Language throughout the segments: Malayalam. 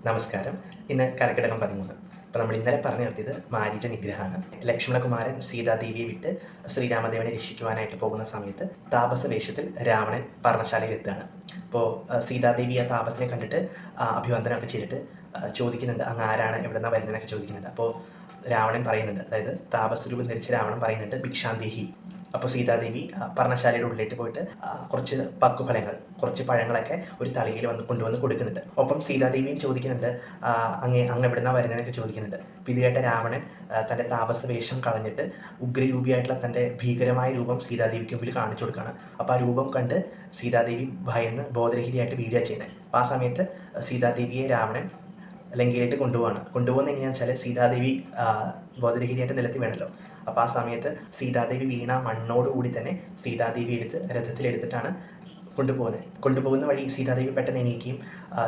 നമസ്കാരം. ഇന്ന് കർക്കിടകം 13. അപ്പോൾ നമ്മൾ ഇന്നലെ പറഞ്ഞു നിർത്തിയത് മാരീച നിഗ്രഹമാണ്. ലക്ഷ്മണകുമാരൻ സീതാദേവിയെ വിട്ട് ശ്രീരാമദേവനെ രക്ഷിക്കുവാനായിട്ട് പോകുന്ന സമയത്ത് താപസ വേഷത്തിൽ രാവണൻ പർണശാലയിൽ എത്തുകയാണ്. അപ്പോൾ സീതാദേവി ആ താപസിനെ കണ്ടിട്ട് അഭിവന്ദനമൊക്കെ ചെയ്തിട്ട് ചോദിക്കുന്നുണ്ട്, അങ്ങ് ആരാണ്, എവിടെ നിന്നാണ് വരുന്നതെന്നൊക്കെ ചോദിക്കുന്നുണ്ട്. അപ്പോൾ രാവണൻ പറയുന്നുണ്ട്, അതായത് താപസ്വരൂപം ധരിച്ച രാവണൻ പറയുന്നുണ്ട്, ഭിക്ഷാന്തേഹി. അപ്പോൾ സീതാദേവി പർണശാലയുടെ ഉള്ളിലേക്ക് പോയിട്ട് കുറച്ച് പക്വഫലങ്ങൾ, കുറച്ച് പഴങ്ങളൊക്കെ ഒരു തളികയിൽ കൊണ്ടുവന്ന് കൊടുക്കുന്നുണ്ട്. ഒപ്പം സീതാദേവിയും ചോദിക്കുന്നുണ്ട്, അങ്ങ് എവിടുന്നാണ് വരുന്നതെന്നൊക്കെ ചോദിക്കുന്നുണ്ട്. അപ്പോൾ ഇത് കേട്ട രാവണൻ തൻ്റെ താപസ വേഷം കളഞ്ഞിട്ട് ഉഗ്രരൂപിയായിട്ടുള്ള തൻ്റെ ഭീകരമായ രൂപം സീതാദേവിക്ക് മുമ്പിൽ കാണിച്ചു കൊടുക്കുകയാണ്. അപ്പോൾ ആ രൂപം കണ്ട് സീതാദേവി ഭയന്ന് ബോധരഹിതയായിട്ട് വീഴുക ചെയ്യുന്നത്. അപ്പോൾ ആ സമയത്ത് സീതാദേവിയെ രാവണൻ ലങ്കയിലേക്ക് കൊണ്ടുപോകുന്നത് എങ്ങനെയാണെന്ന് വെച്ചാൽ, സീതാദേവി ബോധരഹിതയായിട്ട് നിലത്ത് വീണല്ലോ. അപ്പോൾ ആ സമയത്ത് സീതാദേവി വീണ മണ്ണോടുകൂടി തന്നെ സീതാദേവി രഥത്തിലെടുത്തിട്ടാണ് കൊണ്ടുപോകുന്ന വഴി സീതാദേവി പെട്ടെന്ന് എണീക്കുകയും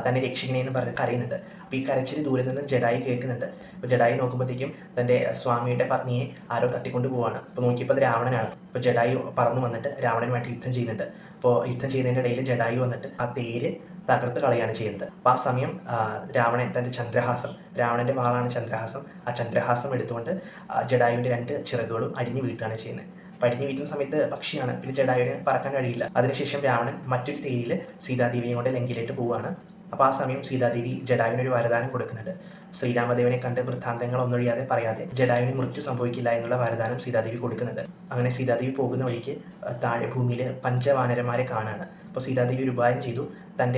തന്നെ രക്ഷിക്കണേ എന്ന് പറഞ്ഞ് കരയുന്നുണ്ട്. അപ്പോൾ ഈ കരച്ചിൽ ദൂരെ നിന്ന് ജഡായി കേൾക്കുന്നുണ്ട്. അപ്പോൾ ജഡായി നോക്കുമ്പോഴത്തേക്കും തൻ്റെ സ്വാമിയുടെ പത്നിയെ ആരോ തട്ടിക്കൊണ്ട് പോവാണ്. അപ്പോൾ നോക്കിയപ്പോൾ അത് രാവണനാണ്. അപ്പോൾ ജഡായി പറന്നു വന്നിട്ട് രാവണനുമായിട്ട് യുദ്ധം ചെയ്യുന്നുണ്ട്. അപ്പോൾ യുദ്ധം ചെയ്യുന്നതിൻ്റെ ഇടയിൽ ജഡായി വന്നിട്ട് ആ തേര് തകർത്ത് കളയാണ് ചെയ്യുന്നത്. അപ്പോൾ ആ സമയം രാവണൻ തൻ്റെ ചന്ദ്രഹാസം, രാവണൻ്റെ വാളാണ് ചന്ദ്രഹാസം, ആ ചന്ദ്രഹാസം എടുത്തുകൊണ്ട് ജഡായുവിൻ്റെ 2 ചിറകുകളും അരിഞ്ഞു വീഴ്ത്തുകയാണ് ചെയ്യുന്നത്. അപ്പോൾ അരിഞ്ഞു വീഴ്ത്തുന്ന സമയത്ത് പക്ഷിയാണ്, പിന്നെ ജഡായുവിന് പറക്കാൻ കഴിയില്ല. അതിനുശേഷം രാവണൻ മറ്റൊരു തേരിൽ സീതാദേവിയെ കൊണ്ട് ലങ്കയിലേക്ക് പോവുകയാണ്. അപ്പോൾ ആ സമയം സീതാദേവി ജഡായുവിനൊരു വരദാനം കൊടുക്കുന്നുണ്ട്. ശ്രീരാമദേവനെ കണ്ട് വൃത്താന്തങ്ങളൊന്നൊഴിയാതെ പറയാതെ ജഡായുവിന് മൃത്യു സംഭവിക്കില്ല എന്നുള്ള വരദാനം സീതാദേവി കൊടുക്കുന്നുണ്ട്. അങ്ങനെ സീതാദേവി പോകുന്ന വഴിക്ക് താഴെ ഭൂമിയിൽ പഞ്ചവാനരന്മാരെ കാണുകയാണ്. അപ്പോൾ സീതാദേവി ഒരു ഉപായം ചെയ്തു. താൻ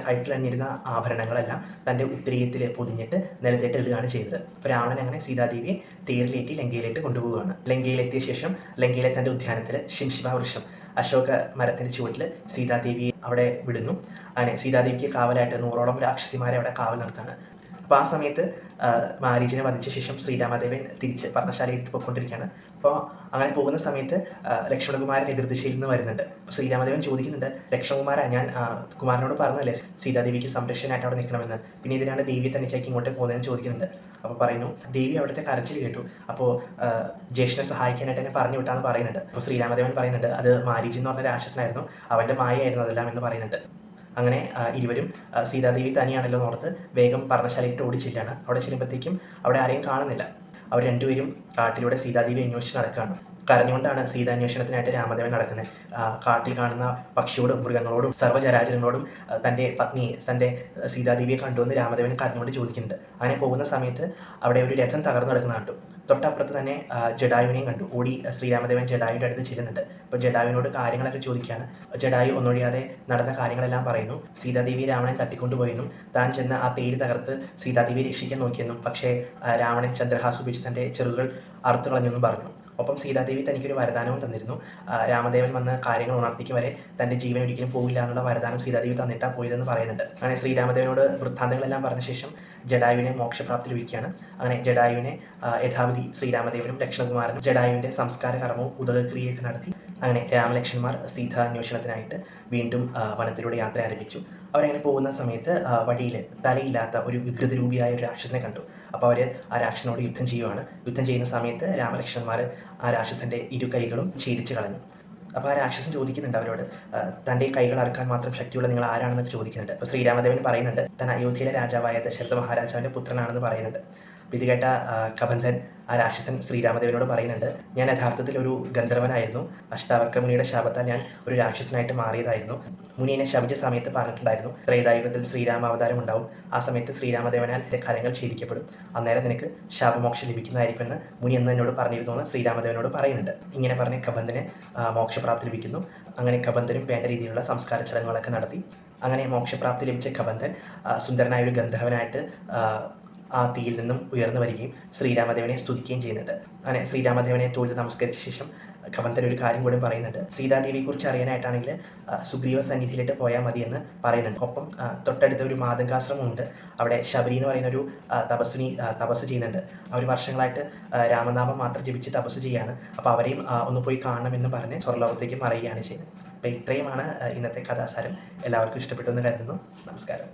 കഴുത്തിലണിഞ്ഞിരുന്ന ആഭരണങ്ങളെല്ലാം തൻ്റെ ഉത്തരീയത്തിൽ പൊതിഞ്ഞിട്ട് നിലത്തേട്ട് ഇടുകയാണ് ചെയ്തത്. അപ്പോൾ രാവണൻ അങ്ങനെ സീതാദേവിയെ തേരിലേറ്റി ലങ്കയിലേക്ക് കൊണ്ടുപോവുകയാണ്. ലങ്കയിലെത്തിയ ശേഷം ലങ്കയിലെ തൻ്റെ ഉദ്യാനത്തിൽ ശിംശിഭാവൃക്ഷം, അശോക മരത്തിൻ്റെ ചുവട്ടിൽ സീതാദേവിയെ അവിടെ വിടുന്നു. അങ്ങനെ സീതാദേവിക്ക് കാവലായിട്ട് 100ഓളം രാക്ഷസിമാരെ അവിടെ കാവൽ നടത്താണ്. അപ്പോൾ ആ സമയത്ത് മാരീചനെ വധിച്ച ശേഷം ശ്രീരാമദേവൻ തിരിച്ച് പർണശാലയിട്ട് പോയിക്കൊണ്ടിരിക്കുകയാണ്. അപ്പോൾ അങ്ങനെ പോകുന്ന സമയത്ത് ലക്ഷ്മണകുമാരൻ എതിർദിശയിൽ നിന്ന് വരുന്നുണ്ട്. അപ്പോൾ ശ്രീരാമദേവൻ ചോദിക്കുന്നുണ്ട്, ലക്ഷ്മണകുമാരൻ, ഞാൻ കുമാരനോട് പറഞ്ഞല്ലേ സീതാദേവിക്ക് സംരക്ഷണമായിട്ട് അവിടെ നിൽക്കണമെന്ന്, പിന്നെ ഇതിനാണ് ദേവിയെ തനിച്ചേക്ക് ഇങ്ങോട്ട് പോകുന്നതെന്ന് ചോദിക്കുന്നുണ്ട്. അപ്പോൾ പറയുന്നു, ദേവി അവിടുത്തെ കരച്ചിൽ കേട്ടു, അപ്പോൾ ജ്യേഷ്ഠനെ സഹായിക്കാനായിട്ട് എന്നെ പറഞ്ഞു വിട്ടാന്ന് പറയുന്നുണ്ട്. അപ്പോൾ ശ്രീരാമദേവൻ പറയുന്നുണ്ട്, അത് മാരീചൻ എന്ന് പറഞ്ഞ രാക്ഷസനായിരുന്നു, അവൻ്റെ മായയായിരുന്നു അതെല്ലാം എന്ന് പറയുന്നുണ്ട്. അങ്ങനെ ഇരുവരും സീതാദേവി തനിയാണല്ലോ ഓർത്ത് വേഗം പർണശാലയിട്ട് ഓടിച്ചില്ലാണ്. അവിടെ ചെല്ലുമ്പോഴത്തേക്കും അവിടെ ആരെയും കാണുന്നില്ല. അവർ രണ്ടുപേരും കാട്ടിലൂടെ സീതാദേവി അന്വേഷിച്ച് നടക്കുകയാണ്. കരഞ്ഞുകൊണ്ടാണ് സീതാന്വേഷണത്തിനായിട്ട് രാമദേവൻ നടക്കുന്നത്. കാട്ടിൽ കാണുന്ന പക്ഷിയോടും മൃഗങ്ങളോടും സർവ്വചരാചരങ്ങളോടും തൻ്റെ പത്നിയെ, തൻ്റെ സീതാദേവിയെ കണ്ടുവന്ന് രാമദേവൻ കരഞ്ഞുകൊണ്ട് ചോദിക്കുന്നുണ്ട്. അങ്ങനെ പോകുന്ന സമയത്ത് അവിടെ ഒരു രഥം തകർന്നു കിടക്കുന്ന കണ്ടു. തൊട്ടപ്പുറത്ത് തന്നെ ജഡായുവിനെയും കണ്ടു. ഓടി ശ്രീരാമദേവൻ ജഡായുവിൻ്റെ അടുത്ത് ചെല്ലുന്നുണ്ട്. അപ്പോൾ ജഡായുവിനോട് കാര്യങ്ങളൊക്കെ ചോദിക്കുകയാണ്. ജഡായു ഒന്നൊഴിയാതെ നടന്ന കാര്യങ്ങളെല്ലാം പറയുന്നു. സീതാദേവി രാവണൻ തട്ടിക്കൊണ്ടുപോയെന്നും താൻ ചെന്ന് ആ തേര് തകർത്ത് സീതാദേവിയെ രക്ഷിക്കാൻ നോക്കിയെന്നും പക്ഷേ രാവണൻ ചന്ദ്രഹാസം ഉപയോഗിച്ച് തൻ്റെ ചെറുകൾ അറുത്തു കളഞ്ഞെന്നും പറഞ്ഞു. ഒപ്പം സീതാദേവി തനിക്കൊരു വരദാനവും തന്നിരുന്നു. രാമദേവൻ വന്ന് കാര്യങ്ങൾ ഉണർത്തിക്കും വരെ തൻ്റെ ജീവൻ ഒരിക്കലും പോകില്ല എന്നുള്ള വരദാനം സീതാദേവി തന്നിട്ടാണ് പോയതെന്ന് പറയുന്നുണ്ട്. അങ്ങനെ ശ്രീരാമദേവനോട് വൃത്താന്തങ്ങളെല്ലാം പറഞ്ഞ ശേഷം ജഡായുവിനെ മോക്ഷപ്രാപ്തി ലഭിക്കുകയാണ്. അങ്ങനെ ജഡായുവിനെ യഥാവിധി ശ്രീരാമദേവനും ലക്ഷ്മണകുമാരനും ജഡായുവിൻ്റെ സംസ്കാര കർമ്മവും ഉദകക്രിയയൊക്കെ നടത്തി. അങ്ങനെ രാമലക്ഷ്മണന്മാർ സീതാന്വേഷണത്തിനായിട്ട് വീണ്ടും വനത്തിലൂടെ യാത്ര ആരംഭിച്ചു. അവരങ്ങനെ പോകുന്ന സമയത്ത് വഴിയിൽ തലയില്ലാത്ത ഒരു വികൃതരൂപിയായ ഒരു രാക്ഷസനെ കണ്ടു. അപ്പോൾ അവർ ആ രാക്ഷസനോട് യുദ്ധം ചെയ്യുവാണ്. യുദ്ധം ചെയ്യുന്ന സമയത്ത് രാമലക്ഷ്മണന്മാർ ആ രാക്ഷസൻ്റെ 2 കൈകളും ഛേദിച്ച് കളഞ്ഞു. അപ്പോൾ ആ രാക്ഷസൻ ചോദിക്കുന്നുണ്ട് അവരോട്, തൻ്റെ കൈകൾ അറുക്കാൻ മാത്രം ശക്തിയുള്ള നിങ്ങൾ ആരാണെന്നൊക്കെ ചോദിക്കുന്നുണ്ട്. അപ്പോൾ ശ്രീരാമദേവൻ പറയുന്നുണ്ട്, താൻ അയോധ്യയിലെ രാജാവായ ദശരഥ മഹാരാജാവിൻ്റെ പുത്രനാണെന്ന് പറയുന്നുണ്ട്. അപ്പോൾ ഇത് കേട്ട കബന്ധൻ, ആ രാക്ഷസൻ ശ്രീരാമദേവനോട് പറയുന്നുണ്ട്, ഞാൻ യഥാർത്ഥത്തിൽ ഒരു ഗന്ധർവനായിരുന്നു. അഷ്ടാവക്ര മുനിയുടെ ശാപത്താൽ ഞാൻ ഒരു രാക്ഷസനായിട്ട് മാറിയതായിരുന്നു. മുനി എന്നെ ശപിച്ച സമയത്ത് പറഞ്ഞിട്ടുണ്ടായിരുന്നു, ത്രേതായുഗത്തിൽ ശ്രീരാമാവതാരം ഉണ്ടാവും. ആ സമയത്ത് ശ്രീരാമദേവനാൽ എൻ്റെ കരങ്ങൾ ഛേദിക്കപ്പെടും. അന്നേരം നിനക്ക് ശാപമോക്ഷം ലഭിക്കുന്നതായിരിക്കുമെന്ന് മുനി എന്ന് എന്നോട് പറഞ്ഞിരുന്നു എന്ന് ശ്രീരാമദേവനോട് പറയുന്നുണ്ട്. ഇങ്ങനെ പറഞ്ഞ് കബന്ധന് മോക്ഷപ്രാപ്തി ലഭിക്കുന്നു. അങ്ങനെ കബന്ധനും വേണ്ട രീതിയിലുള്ള സംസ്കാര ചടങ്ങുകളൊക്കെ നടത്തി. അങ്ങനെ മോക്ഷപ്രാപ്തി ലഭിച്ച കബന്ധൻ സുന്ദരനായ ഒരു ഗന്ധർവനായിട്ട് ആ തീയിൽ നിന്നും ഉയർന്നു വരികയും ശ്രീരാമദേവനെ സ്തുതിക്കുകയും ചെയ്യുന്നുണ്ട്. അങ്ങനെ ശ്രീരാമദേവനെ തൊഴുത് നമസ്കരിച്ച ശേഷം കബന്ധൻ ഒരു കാര്യം കൂടി പറയുന്നുണ്ട്. സീതാദേവിയെക്കുറിച്ച് അറിയാനായിട്ടാണെങ്കിൽ സുഗ്രീവ സന്നിധിയിലേക്ക് പോയാൽ മതിയെന്ന് പറയുന്നുണ്ട്. ഒപ്പം തൊട്ടടുത്ത ഒരു മാതങ്കാശ്രമമുണ്ട്. അവിടെ ശബരി എന്ന് പറയുന്ന ഒരു തപസ് ചെയ്യുന്നുണ്ട്. അവർ വർഷങ്ങളായിട്ട് രാമനാമം മാത്രം ജപിച്ച് തപസ് ചെയ്യാണ്. അപ്പോൾ അവരെയും ഒന്ന് പോയി കാണണമെന്ന് പറഞ്ഞ് സ്വർലോകത്തേക്ക് മറയുകയാണ് ചെയ്യുന്നത്. അപ്പോൾ ഇത്രയുമാണ് ഇന്നത്തെ കഥാസാരം. എല്ലാവർക്കും ഇഷ്ടപ്പെട്ടു എന്ന് കരുതുന്നു. നമസ്കാരം.